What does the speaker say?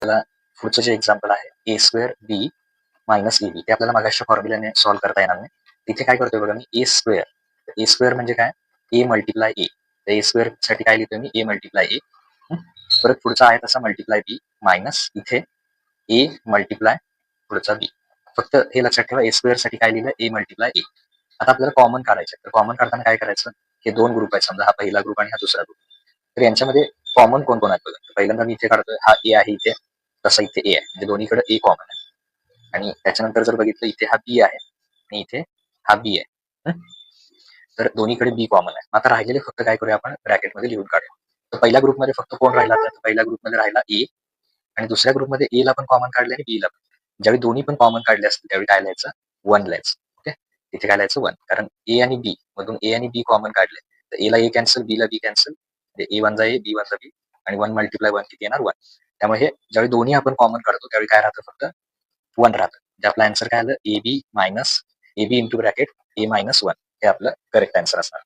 आपल्याला पुढचं जे एक्झाम्पल आहे ए स्क्वेअर बी मायनस ए बी, ते आपल्याला मागाच्या फॉर्म्युल्याने सॉल्व्ह करता येणार नाही. तिथे काय करतोय बघा मी, ए स्क्वेअर म्हणजे काय, ए मल्टिप्लाय ए. तर ए स्क्वेअर साठी काय लिहितोय मी, ए मल्टिप्लाय ए. परत पुढचा आहे तसा मल्टिप्लाय बी मायनस इथे ए मल्टिप्लाय पुढचा बी. फक्त हे लक्षात ठेवा, ए स्क्वेअर साठी काय लिहिलं, ए मल्टिप्लाय ए. आता आपल्याला कॉमन काढायचं, तर कॉमन काढताना काय करायचं, हे दोन ग्रुप आहेत समजा, हा पहिला ग्रुप आणि हा दुसरा ग्रुप. तर यांच्यामध्ये कॉमन कोण कोण आहे बघा. पहिल्यांदा मी इथे काढतोय, हा ए आहे इथे, तसा इथे ए आहे, म्हणजे दोन्हीकडे ए कॉमन आहे. आणि त्याच्यानंतर जर बघितलं, इथे हा बी आहे आणि इथे हा बी आहे, तर दोन्हीकडे बी कॉमन आहे. आता राहिलेले फक्त काय करूया आपण, ब्रॅकेटमध्ये लिहून काढूया. तर पहिल्या ग्रुपमध्ये फक्त कोण राहिला, तर पहिल्या ग्रुपमध्ये राहिला ए, आणि दुसऱ्या ग्रुपमध्ये ए ला पण कॉमन काढले आणि बी ला पण. ज्यावेळी दोन्ही पण कॉमन काढले असतील त्यावेळी काय लिहायचं, 1 लिहायचं. ओके, इथे काय लिहायचं 1, कारण ए आणि बी मधून ए आणि बी कॉमन काढले, तर ए ला ए कॅन्सल, बी ला बी कॅन्सल, ए वन जा ए, बी वन जा बी, आणि 1 मल्टिप्लाय 1 किती येणार, 1. त्यामुळे हे ज्यावेळी दोन्ही आपण कॉमन काढतो त्यावेळी काय राहतं, फक्त 1 राहतं. म्हणजे आपला आन्सर काय आलं, A B minus A B into bracket A minus 1, हे आपलं करेक्ट आन्सर असणार.